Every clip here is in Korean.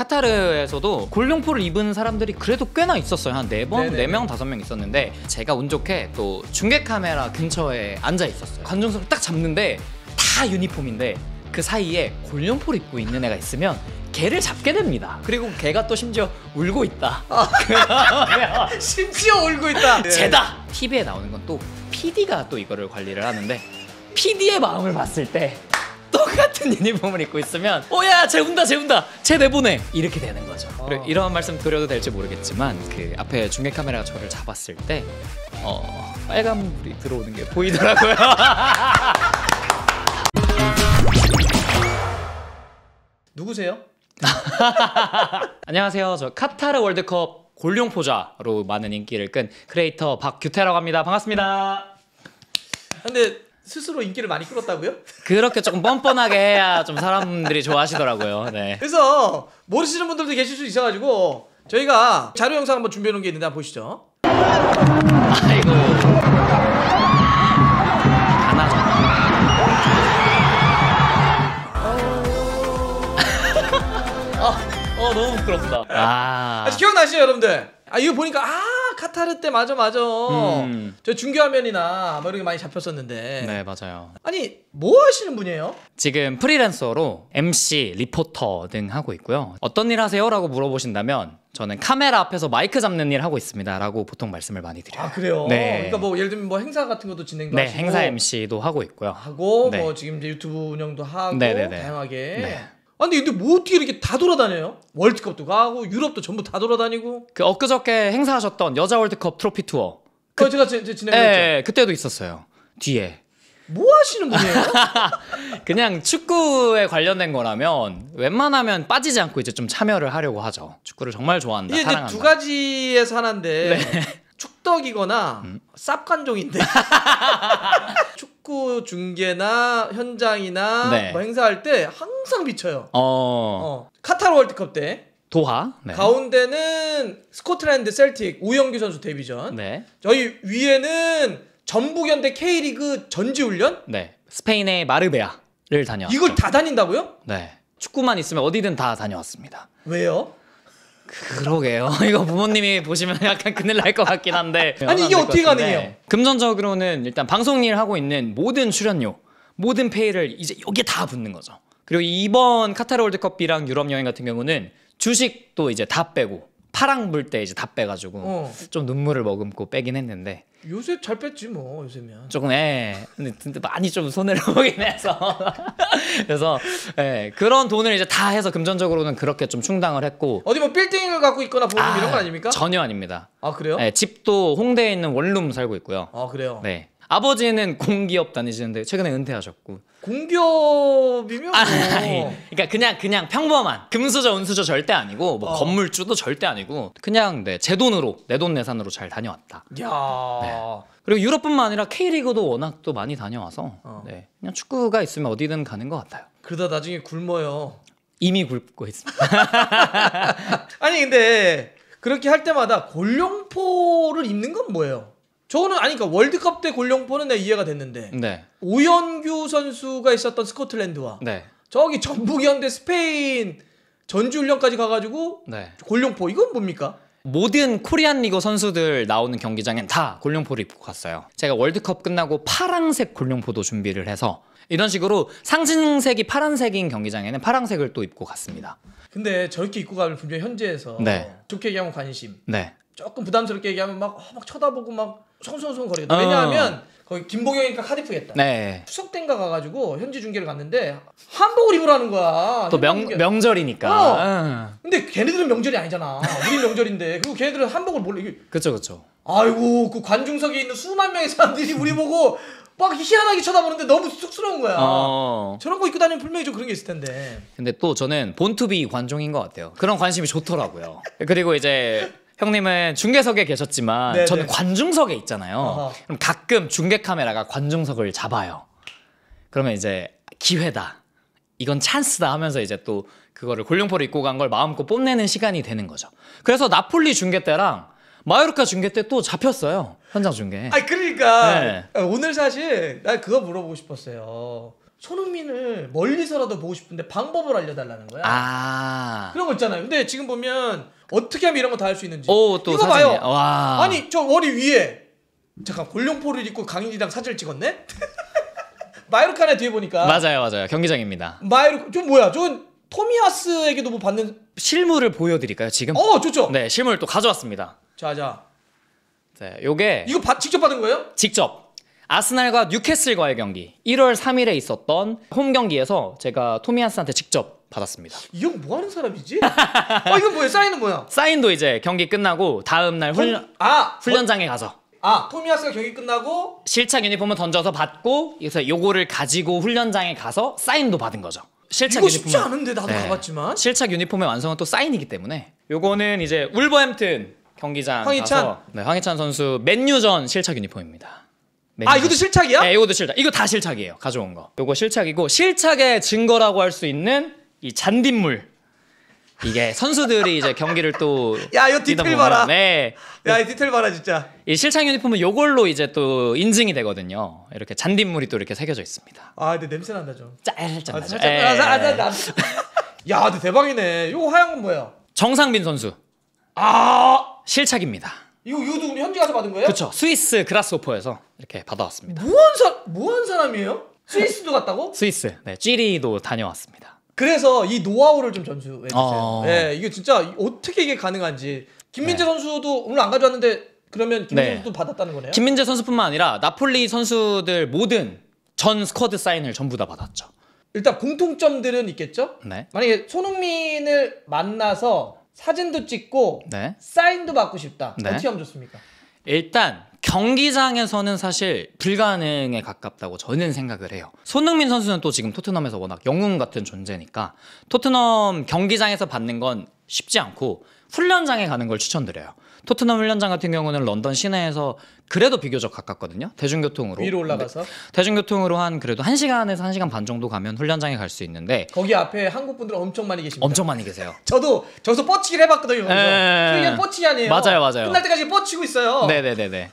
카타르에서도 골룡포를 입은 사람들이 그래도 꽤나 있었어요. 한 4명, 5명 있었는데 제가 운 좋게 또 중계 카메라 근처에 앉아 있었어요. 관중석을 딱 잡는데 다 유니폼인데 그 사이에 골룡포를 입고 있는 애가 있으면 걔를 잡게 됩니다. 그리고 걔가 또 심지어 울고 있다. 심지어 울고 있다. 쟤다! TV에 나오는 건 또 PD가 또 이거를 관리를 하는데 PD의 마음을 봤을 때 똑같은 유니폼을 입고 있으면 야 쟤 운다 쟤 내보내 이렇게 되는 거죠. 그리고 이런 말씀 드려도 될지 모르겠지만 그 앞에 중계 카메라가 저를 잡았을 때 빨간불이 들어오는 게 보이더라고요. 누구세요? 안녕하세요. 저 카타르 월드컵 골룡포자로 많은 인기를 끈 크리에이터 박규태라고 합니다. 반갑습니다. 근데 스스로 인기를 많이 끌었다고요? 그렇게 조금 뻔뻔하게 해야 좀 사람들이 좋아하시더라고요. 네. 그래서 모르시는 분들도 계실 수 있어가지고 저희가 자료 영상 한번 준비해 놓은 게 있는데 한번 보시죠. 아이고. 너무 부끄럽다. 아직 기억나시죠 여러분들? 이거 보니까 카타르 때 맞아. 저 중계화면이나 뭐 이런 게 많이 잡혔었는데. 네 맞아요. 아니 뭐 하시는 분이에요? 지금 프리랜서로 MC, 리포터 등 하고 있고요. 어떤 일 하세요? 라고 물어보신다면 저는 카메라 앞에서 마이크 잡는 일 하고 있습니다 라고 보통 말씀을 많이 드려요. 아 그래요? 네. 그러니까 뭐 예를 들면 뭐 행사 같은 것도 진행도 네, 하시고 행사 MC도 하고 있고요. 네. 뭐 지금 이제 유튜브 운영도 하고 다양하게. 네. 아니 근데 뭐 어떻게 이렇게 다 돌아다녀요? 월드컵도 가고 유럽도 전부 다 돌아다니고. 그 엊그저께 행사하셨던 여자 월드컵 트로피 투어. 제가 진행했죠. 네, 그때도 있었어요. 뒤에. 뭐 하시는 분이에요? 그냥 축구에 관련된 거라면 웬만하면 빠지지 않고 이제 좀 참여를 하려고 하죠. 축구를 정말 좋아한다, 이게 사랑한다. 이제 두 가지에서 하나인데 네. 축덕이거나 쌉관종인데 축구 중계나 현장이나 뭐 행사할 때 항상 비쳐요. 카타르 월드컵 때 도하. 가운데는 스코틀랜드 셀틱 오영규 선수 데뷔전. 저희 위에는 전북현대 K리그 전지훈련. 스페인의 마르베아를 다녀왔죠. 이걸 다 다닌다고요? 네. 축구만 있으면 어디든 다 다녀왔습니다. 왜요? 그러게요. 이거 부모님이 보시면 약간 큰일 날 것 같긴 한데. 아니 이게 어떻게 가능해요? 금전적으로는 일단 방송 일 하고 있는 모든 출연료, 모든 페이를 이제 여기에 다 붙는 거죠. 그리고 이번 카타르 월드컵이랑 유럽 여행 같은 경우는 주식도 이제 다 빼고 파랑 불 때 이제 다 빼가지고 좀 눈물을 머금고 빼긴 했는데. 요새 잘 뺐지 뭐 요새면. 조금 근데 많이 좀 손해를 보긴 해서 그래서 그런 돈을 이제 다 해서 금전적으로는 그렇게 좀 충당을 했고. 어디 뭐 빌딩을 갖고 있거나 보금 이런 건 아닙니까? 전혀 아닙니다. 아 그래요? 집도 홍대에 있는 원룸 살고 있고요. 아 그래요? 네. 아버지는 공기업 다니시는데 최근에 은퇴하셨고. 공기업이면 그러니까 그냥 평범한 금수저 운수저 절대 아니고 뭐 건물주도 절대 아니고 그냥 제 돈으로 내돈내산으로 잘 다녀왔다. 야. 그리고 유럽뿐만 아니라 K리그도 워낙 또 많이 다녀와서 그냥 축구가 있으면 어디든 가는 것 같아요. 그러다 나중에 굶어요. 이미 굶고 있습니다. 아니 근데 그렇게 할 때마다 골룡포를 입는 건 뭐예요? 저는 그러니까 월드컵 때 골룡포는 내가 이해가 됐는데 오연규 선수가 있었던 스코틀랜드와 저기 전북현대 스페인 전지훈련까지 가가지고 골룡포 이건 뭡니까? 모든 코리안 리그 선수들 나오는 경기장엔 다 골룡포를 입고 갔어요. 제가 월드컵 끝나고 파랑색 골룡포도 준비를 해서 이런 식으로 상징색이 파란색인 경기장에는 파란색을 또 입고 갔습니다. 근데 저렇게 입고 가면 분명히 현지에서 좋게 얘기하면 관심, 조금 부담스럽게 얘기하면 막 쳐다보고 막 손손손거리거든. 왜냐하면 거기 김봉영이니까 카디프겠다. 추석 때인가 가가지고 현지 중계를 갔는데 한복을 입으라는 거야. 또 명절이니까. 근데 걔네들은 명절이 아니잖아. 우리 명절인데. 그리고 걔네들은 한복을 몰라. 그쵸. 아이고 그 관중석에 있는 수만 명의 사람들이 우리 보고 막 희한하게 쳐다보는데 너무 쑥스러운 거야. 저런 거 입고 다니면 분명히 좀 그런 게 있을 텐데. 근데 또 저는 본투비 관종인 것 같아요. 그런 관심이 좋더라고요. 그리고 이제 형님은 중계석에 계셨지만 저는 관중석에 있잖아요. 그럼 가끔 중계 카메라가 관중석을 잡아요. 그러면 이제 기회다, 이건 찬스다 하면서 이제 또 그거를 골룡포를 입고 간 걸 마음껏 뽐내는 시간이 되는 거죠. 그래서 나폴리 중계 때랑 마요르카 중계 때 또 잡혔어요. 현장 중계. 그러니까 오늘 사실 나 그거 물어보고 싶었어요. 손흥민을 멀리서라도 보고 싶은데 방법을 알려달라는 거야. 그런 거 있잖아요. 근데 지금 보면 어떻게 하면 이런 거 다 할 수 있는지. 또 이거 사진이. 봐요. 와. 아니 저 머리 위에 잠깐 골룡포를 입고 강인이랑 사진을 찍었네? 마요르카네 뒤에 보니까. 맞아요. 경기장입니다. 좀 뭐야? 저 토미야스에게도 뭐 받는 실물을 보여드릴까요 지금? 좋죠. 네, 실물 또 가져왔습니다. 자. 네, 요게 이거 직접 받은 거예요? 직접. 아스날과 뉴캐슬과의 경기 1월 3일에 있었던 홈 경기에서 제가 토미야스한테 직접 받았습니다. 이 형 뭐 하는 사람이지? 이건 뭐예요? 사인은 뭐야? 사인도 이제 경기 끝나고 다음 날 훈련장에 가서. 토미야스가 경기 끝나고 실착 유니폼을 던져서 받고 그래서 요거를 가지고 훈련장에 가서 사인도 받은 거죠. 이거 쉽지 않은데 나도 가봤지만. 실착 유니폼의 완성은 또 사인이기 때문에 요거는 이제 울버햄튼 경기장 가서 황희찬 선수 맨유전 실착 유니폼입니다. 이것도 실착이야? 네, 이것도 실착. 이거 다 실착이에요. 가져온 거. 요거 실착이고 실착의 증거라고 할 수 있는 이 잔딧물. 이게 선수들이 이제 경기를 또 이 디테일 봐라. 네. 이 디테일 봐라 진짜. 이 실착 유니폼은 요걸로 이제 또 인증이 되거든요. 이렇게 잔딧물이 또 이렇게 새겨져 있습니다. 근데 냄새 난다 좀. 살짝 나죠. 야, 근데 대박이네. 요거 하얀 건 뭐예요? 정상빈 선수. 실착입니다. 이것도 우리 현지 가서 받은 거예요? 그렇죠. 스위스 그라스호퍼에서 이렇게 받아왔습니다. 뭐한 사람이에요? 스위스도 갔다고? 스위스. 네, 쥐리도 다녀왔습니다. 그래서 이 노하우를 좀 전수해 주세요. 네, 이게 진짜 어떻게 이게 가능한지. 김민재 선수도 오늘 안 가져왔는데 그러면 김민재 선수도 받았다는 거네요? 김민재 선수뿐만 아니라 나폴리 선수들 모든 전 스쿼드 사인을 전부 다 받았죠. 일단 공통점들은 있겠죠? 네. 만약에 손흥민을 만나서 사진도 찍고 사인도 받고 싶다. 어떻게 하면 좋습니까? 일단 경기장에서는 사실 불가능에 가깝다고 저는 생각을 해요. 손흥민 선수는 또 지금 토트넘에서 워낙 영웅 같은 존재니까 토트넘 경기장에서 받는 건 쉽지 않고 훈련장에 가는 걸 추천드려요. 토트넘 훈련장 같은 경우는 런던 시내에서 그래도 비교적 가깝거든요. 대중교통으로. 위로 올라가서? 대중교통으로 그래도 1시간에서 1시간 반 정도 가면 훈련장에 갈 수 있는데 거기 앞에 한국 분들 엄청 많이 계십니다. 엄청 많이 계세요. 저도 뻗치기를 해봤거든요. 그게 뻗치기 아니에요. 맞아요. 끝날 때까지 뻗치고 있어요. 네네네네.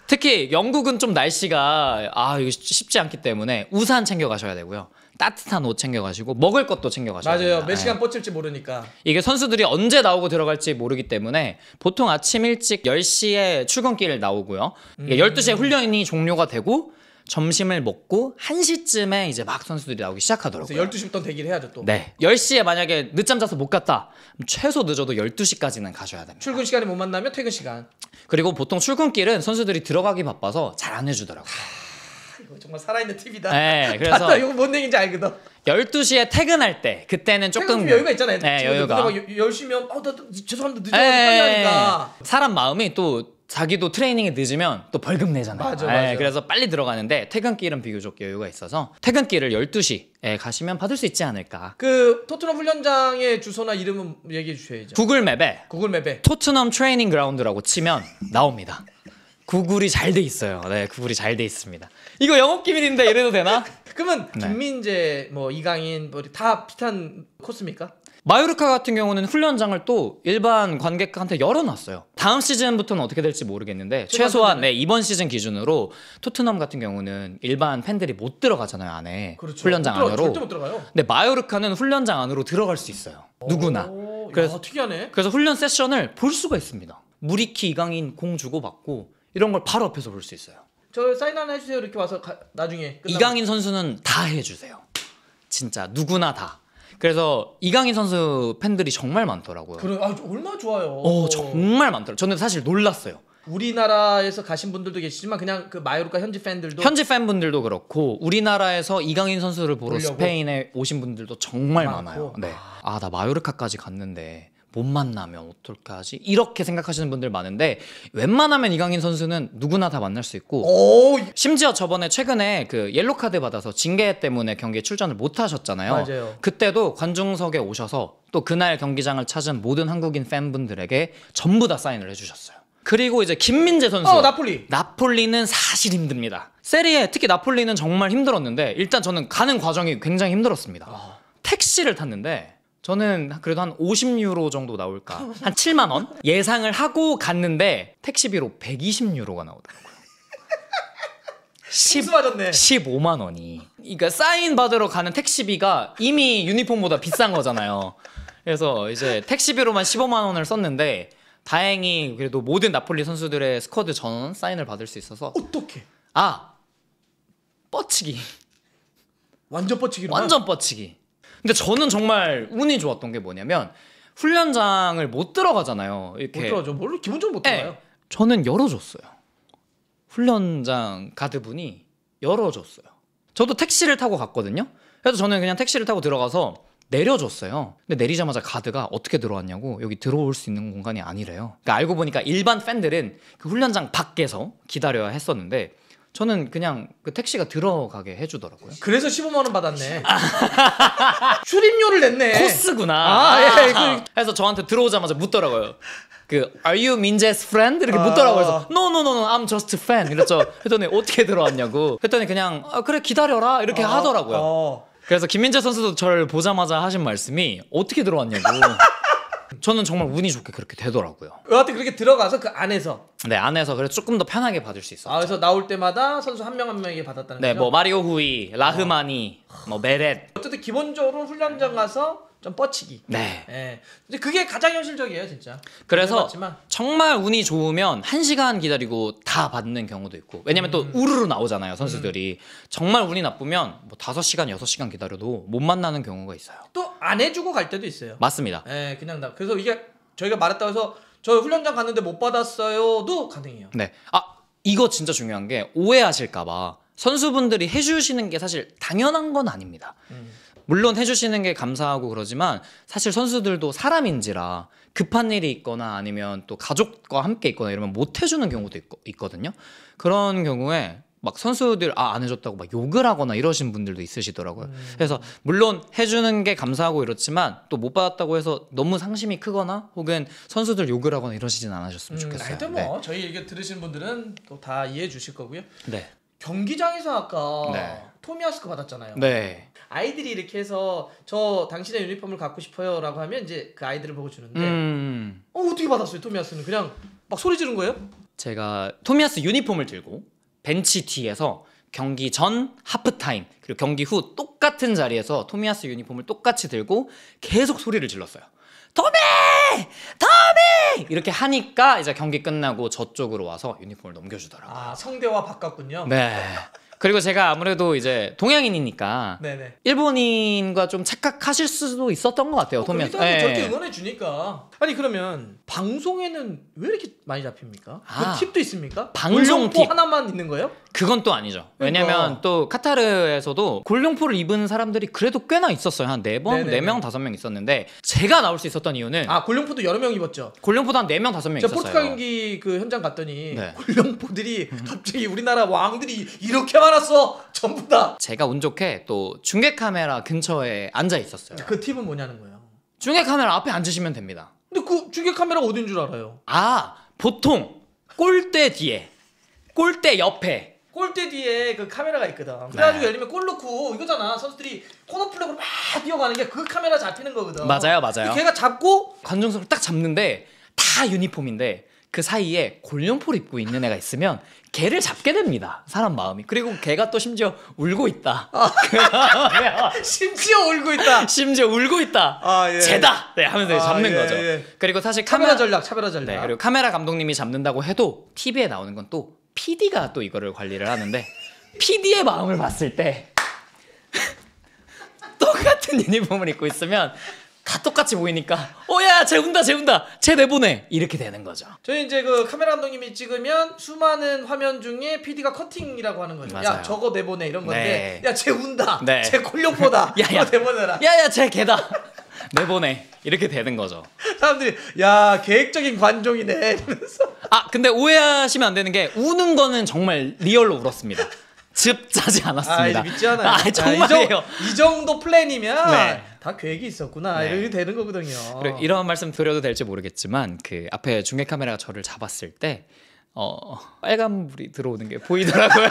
특히 영국은 좀 날씨가 이거 쉽지 않기 때문에 우산 챙겨 가셔야 되고요. 따뜻한 옷 챙겨 가시고 먹을 것도 챙겨 가셔야 돼요. 맞아요. 몇 시간 뻗칠지 모르니까. 이게 선수들이 언제 나오고 들어갈지 모르기 때문에 보통 아침 일찍 10시에 출근길 나오고요. 12시에 훈련이 종료가 되고 점심을 먹고 1시쯤에 이제 막 선수들이 나오기 시작하더라고요. 그래서 12시부터 대기를 해야죠 또. 네. 10시에 만약에 늦잠 자서 못 갔다. 최소 늦어도 12시까지는 가셔야 됩니다. 출근 시간에 못 만나면 퇴근 시간. 그리고 보통 출근길은 선수들이 들어가기 바빠서 잘 안 해주더라고요. 이거 정말 살아있는 팁이다. 네, 그래서 이거 뭔 얘기인지 알거든. 12시에 퇴근할 때 그때는 조금 여유가 있잖아요. 네, 여유가. 10시면 나 죄송합니다. 늦어서 빨리 하니까. 사람 마음이 또 자기도 트레이닝에 늦으면 또 벌금 내잖아요. 맞아. 그래서 빨리 들어가는데 퇴근길은 비교적 여유가 있어서 퇴근길을 12시에 가시면 받을 수 있지 않을까. 그 토트넘 훈련장의 주소나 이름은 얘기해 주셔야죠. 구글맵에 토트넘 트레이닝 그라운드라고 치면 나옵니다. 구글이 잘 돼 있어요. 네, 구글이 잘 돼 있습니다. 이거 영업 기밀인데 이래도 되나? 그러면 김민재, 이강인 다 비슷한 코스입니까? 마요르카 같은 경우는 훈련장을 또 일반 관객한테 열어놨어요. 다음 시즌부터는 어떻게 될지 모르겠는데 최소한 이번 시즌 기준으로 토트넘 같은 경우는 일반 팬들이 못 들어가잖아요, 안에. 그렇죠. 훈련장 안으로. 절대 못 들어가요. 근데 마요르카는 훈련장 안으로 들어갈 수 있어요. 누구나. 그래서 특이하네. 그래서 훈련 세션을 볼 수가 있습니다. 무리키, 이강인 공 주고받고 이런 걸 바로 앞에서 볼 수 있어요. 저 사인 하나 해주세요. 이렇게 와서 나중에 끝나면. 이강인 선수는 다 해주세요. 진짜 누구나 다. 그래서 이강인 선수 팬들이 정말 많더라고요. 그래, 얼마나 좋아요. 정말 많더라고요. 저는 사실 놀랐어요. 우리나라에서 가신 분들도 계시지만 그냥 그 마요르카 현지 팬분들도 그렇고 우리나라에서 이강인 선수를 보러 스페인에 오신 분들도 정말 많아요. 네. 나 마요르카까지 갔는데 못 만나면 어떨까 하지? 이렇게 생각하시는 분들 많은데 웬만하면 이강인 선수는 누구나 다 만날 수 있고 심지어 저번에 최근에 그 옐로 카드 받아서 징계 때문에 경기에 출전을 못 하셨잖아요. 맞아요. 그때도 관중석에 오셔서 또 그날 경기장을 찾은 모든 한국인 팬분들에게 전부 다 사인을 해주셨어요. 그리고 이제 김민재 선수 나폴리는 사실 힘듭니다. 세리에 특히 나폴리는 정말 힘들었는데 일단 저는 가는 과정이 굉장히 힘들었습니다. 택시를 탔는데 저는 그래도 한 50유로 정도 나올까 한 7만 원 예상을 하고 갔는데 택시비로 120유로가 나오더라고요. 맞았네. 15만 원이. 그러니까 사인 받으러 가는 택시비가 이미 유니폼보다 비싼 거잖아요. 그래서 이제 택시비로만 15만 원을 썼는데 다행히 그래도 모든 나폴리 선수들의 스쿼드 전원 사인을 받을 수 있어서. 어떻게? 뻗치기. 완전 뻗치기로. 완전 뻗치기. 근데 저는 정말 운이 좋았던 게 뭐냐면 훈련장을 못 들어가잖아요. 이렇게. 못 들어가죠. 뭘로 기본적으로 못 들어가요. 저는 열어줬어요. 훈련장 가드분이 열어줬어요. 저도 택시를 타고 갔거든요. 그래서 저는 그냥 택시를 타고 들어가서 내려줬어요. 근데 내리자마자 가드가 어떻게 들어왔냐고 여기 들어올 수 있는 공간이 아니래요. 그러니까 알고 보니까 일반 팬들은 그 훈련장 밖에서 기다려야 했었는데 저는 그냥 그 택시가 들어가게 해주더라고요. 그래서 15만 원 받았네. 출입료를 냈네. 코스구나. 그래서 저한테 들어오자마자 묻더라고요. Are you Minje's friend? 이렇게 묻더라고요. 그래서 No, I'm just a fan. 이랬죠. 했더니 어떻게 들어왔냐고. 했더니 그냥 그래 기다려라 이렇게 하더라고요. 그래서 김민재 선수도 저를 보자마자 하신 말씀이 어떻게 들어왔냐고. 저는 정말 운이 좋게 그렇게 되더라고요. 여하튼 그렇게 들어가서 그 안에서. 네, 안에서 그래서 조금 더 편하게 받을 수 있었죠. 그래서 나올 때마다 선수 한 명 한 명에게 받았다는 거죠? 네, 뭐 마리오 후이, 라흐마니, 뭐 메렛. 어쨌든 기본적으로 훈련장 가서 좀 뻗치기. 네. 네. 근데 그게 가장 현실적이에요, 진짜. 그래서 해봤지만. 정말 운이 좋으면 1시간 기다리고 다 받는 경우도 있고. 왜냐면 또 우르르 나오잖아요, 선수들이. 정말 운이 나쁘면 뭐 5시간, 6시간 기다려도 못 만나는 경우가 있어요. 또 안 해주고 갈 때도 있어요. 맞습니다. 네, 그냥 나. 그래서 이게 저희가 말했다고 해서 저 훈련장 갔는데 못 받았어요도 가능해요. 네. 이거 진짜 중요한 게 오해하실까봐 선수분들이 해주시는 게 사실 당연한 건 아닙니다. 물론 해주시는 게 감사하고 그러지만 사실 선수들도 사람인지라 급한 일이 있거나 아니면 또 가족과 함께 있거나 이러면 못 해주는 경우도 있거든요. 그런 경우에 막 선수들 안 해줬다고 막 욕을 하거나 이러신 분들도 있으시더라고요. 그래서 물론 해주는 게 감사하고 이렇지만 또 못 받았다고 해서 너무 상심이 크거나 혹은 선수들 욕을 하거나 이러시진 않으셨으면 좋겠어요. 하여튼 뭐 저희 얘기 들으시는 분들은 또 다 이해해 주실 거고요. 네. 경기장에서 아까 네. 토미야스크 받았잖아요. 네. 아이들이 이렇게 해서 저 당신의 유니폼을 갖고 싶어요라고 하면 이제 그 아이들을 보고 주는데 어떻게 받았어요? 토미야스는 그냥 막 소리 지른 거예요? 제가 토미야스 유니폼을 들고 벤치 뒤에서 경기 전 하프타임 그리고 경기 후 똑같은 자리에서 토미야스 유니폼을 똑같이 들고 계속 소리를 질렀어요. 토미! 이렇게 하니까 이제 경기 끝나고 저쪽으로 와서 유니폼을 넘겨주더라고요. 성대와 바꿨군요. 네. 그리고 제가 아무래도 이제 동양인이니까 네네. 일본인과 좀 착각하실 수도 있었던 것 같아요. 토미야스. 일단 저렇게 응원해 주니까. 아니 그러면 방송에는 왜 이렇게 많이 잡힙니까? 그 팁도 있습니까? 방송 팁 하나만 있는 거예요? 그건 또 아니죠. 왜냐면 또 카타르에서도 골룡포를 입은 사람들이 그래도 꽤나 있었어요. 한 4명, 5명 있었는데 제가 나올 수 있었던 이유는 골룡포도 여러 명 입었죠. 골룡포도 한 4명, 5명 있었어요. 포르투갈 경기 그 현장 갔더니 골룡포들이 갑자기 우리나라 왕들이 이렇게 많았어. 전부 다. 제가 운 좋게 또 중계 카메라 근처에 앉아 있었어요. 그 팁은 뭐냐는 거예요. 중계 카메라 앞에 앉으시면 됩니다. 근데 그 중계 카메라가 어딘 줄 알아요? 보통 골대 뒤에, 골대 옆에 골대 뒤에 그 카메라가 있거든. 그래가지고 예를 들면 골 넣고 이거잖아. 선수들이 코너플leg으로 막 뛰어가는 게 그 카메라 잡히는 거거든. 맞아요. 걔가 잡고 관중석을 딱 잡는데 다 유니폼인데 그 사이에 골룡포를 입고 있는 애가 있으면 걔를 잡게 됩니다. 사람 마음이. 그리고 걔가 또 심지어 울고 있다. 심지어 울고 있다. 심지어 울고 있다. 쟤다. 네, 하면서 잡는 거죠. 그리고 사실 차별화 전략. 네, 그리고 카메라 감독님이 잡는다고 해도 TV에 나오는 건 또 PD가 또 이거를 관리를 하는데 PD의 마음을 봤을 때 똑같은 유니폼을 입고 있으면 다 똑같이 보이니까 야 쟤 운다 쟤 내보내 이렇게 되는 거죠. 저희 이제 그 카메라 감독님이 찍으면 수많은 화면 중에 PD가 커팅이라고 하는 거죠. 맞아요. 야 저거 내보내 이런 건데 야 쟤 운다 쟤 골룡포다 야 내보내라 야야 쟤 걔다 내보내 이렇게 되는 거죠. 사람들이 야 계획적인 관종이네 이러면서. 근데 오해하시면 안 되는 게 우는 거는 정말 리얼로 울었습니다. 즙짜지 않았습니다. 이제 믿지 않아요. 정말이에요. 이 정도 플랜이면 다 계획이 있었구나 이렇게 되는 거거든요. 그리고 이런 말씀 드려도 될지 모르겠지만 그 앞에 중계 카메라가 저를 잡았을 때 빨간불이 들어오는 게 보이더라고요.